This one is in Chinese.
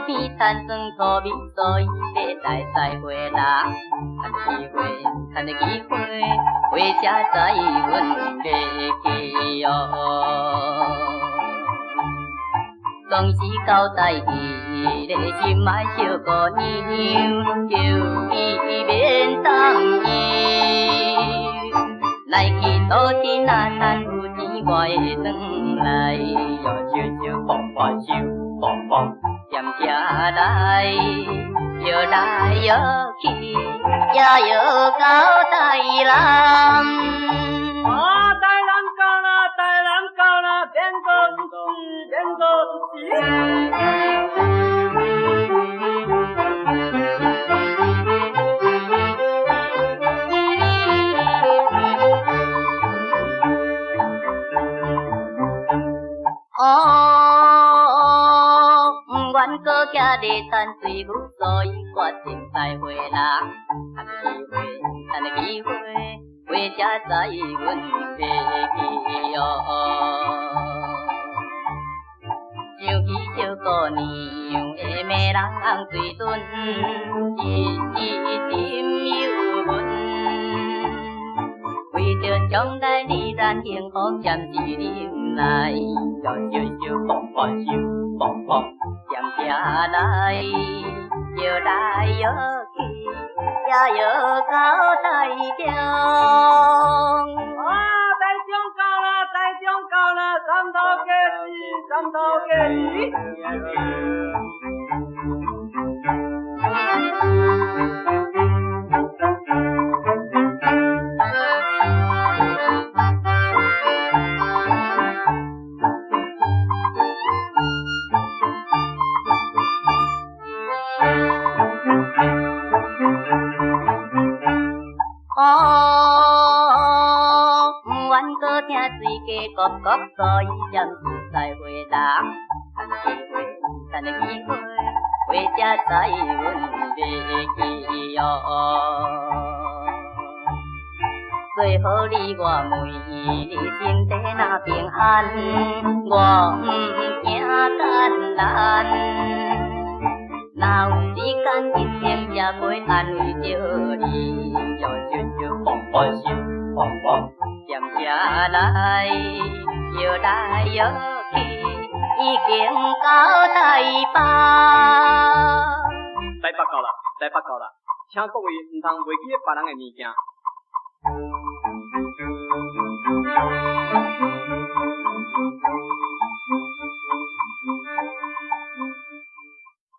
边产生土味，所以要来再会啦。趁机会，趁个机会，回家再阮要去哦。总是交代伊个心爱小姑娘，叫伊免担忧。来去倒天啊，趁有钱我会转来，哟小小帮我手，帮帮点点来，摇来摇去，也摇到台南。台南到了，台南到了，变作是，变作是。阮哥家咧等水母，所以决定再回啦。趁个机会，回家再阮要去哦。想起小姑娘的美人水准，一时心有恨。为着将来你咱幸福暂时忍耐，要小小帮我手，帮帮点点来，摇来摇去，也摇到台中。台中到了，台中到了，三头家己，三头家己。阮哥听水家咕咕，所以暂时再回答。趁机会，趁个机会，回家再阮要去哦。最好你我妹，你身体若平安，我毋惊艰难。若有时间一天也会安慰着你，要小小帮我手，帮帮点点来，摇来摇去，已经到台北。台北到啦，台北到啦，请各位唔通袂记别人的物件。